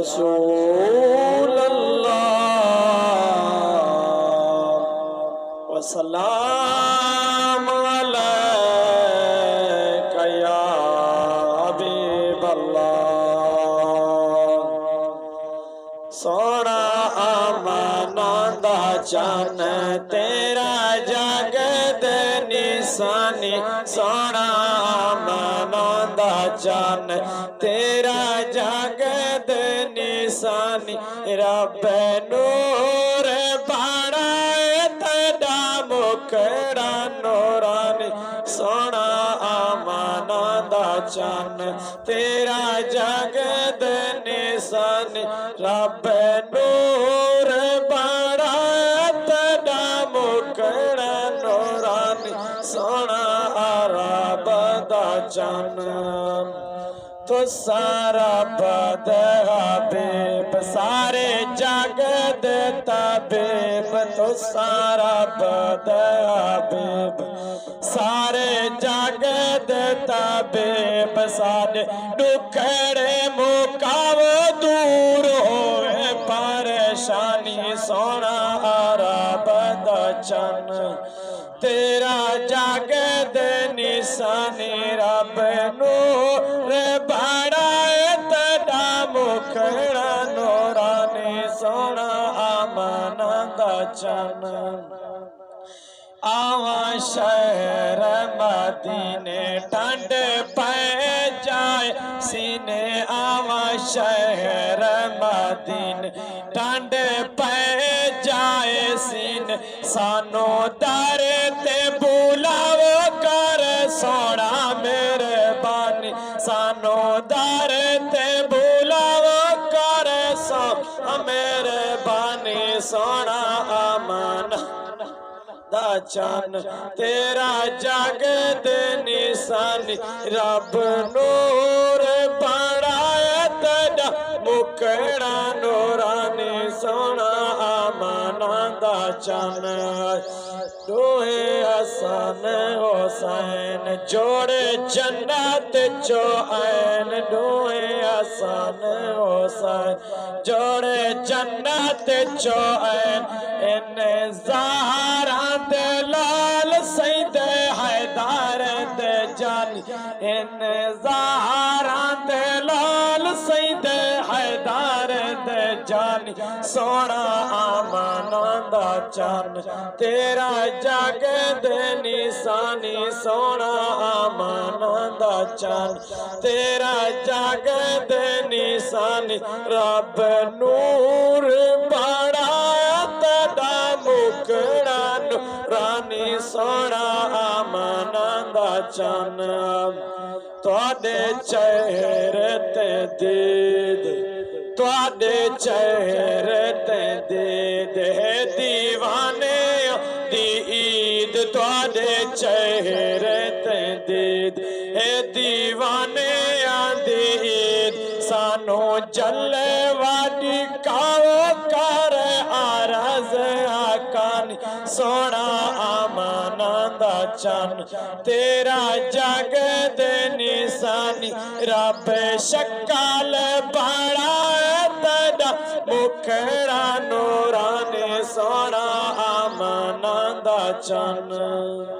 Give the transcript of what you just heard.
रसूल अल्लाह वसलाम अलैका या हबीब अल्लाह। सोना आमना दा चन तेरा जगत निशानी, सोना आमना दा चन तेरा जगत निशानी, रब नूर बनाए तेरा मुखड़ा नूरानी, सोना आमना दा चन तेरा जगत निशानी, रब नूर बनाए तेरा मुखड़ा नूरानी, सोना रब दा चन। तो सारा बद हबीब सारे जगत तबीब, तो सारा बद हबीब सारे जगत तबीब, सारे दुखड़े मुकाव दूर होवे परेशानी, सोना रब दा चन तेरा जगत निशानी, रब नूर बनाए तेरा मुखड़ा नूरानी, सोना आमना दा चन। आवा शहर मदीने ठंड पै जाए सीने, आवा शहर मदीने ठंड पै जाए सीने, सानू दर ते बुलाव कर सोना मेहरबानी, सानू दर ते बुलाव कर सोना मेहरबानी, सोना आमना दा चन तेरा जगत निशानी, रब नूर बनाए तेरा मुखड़ा नूरानी, सोना आमना दा चन। दोहे हसन हुसैन जोड़े जन्नत चो ऐन, दोहे हसन हुसैन जोड़े जन्नत चो ऐन, इन ज़हरा दे लाल सैयद हैदर दे जानी, इन ज़हरा दे लाल सैयद हैदर दे जानी, सोना आमना दा चन तेरा जगत निशानी, सोना आमना दा चन तेरा जगत निशानी, रब नूर बनाया तेरा मुखड़ा नूरानी, सोना आमना दा चन। तुहाडे चेहरे ते दीद, तुहाडे चेहरे ते दीद है दीवाने दी ईद, तुहाडे चेहरे ते दीद है दीवाने दी ईद, सानू जले वाडी काओ कर आरज़ आकानी, सोना आमना दा चन तेरा जगत निशानी, रब शक्ल बनाए तेरा मुखड़ा नूरानी, सोना आमना दा चन।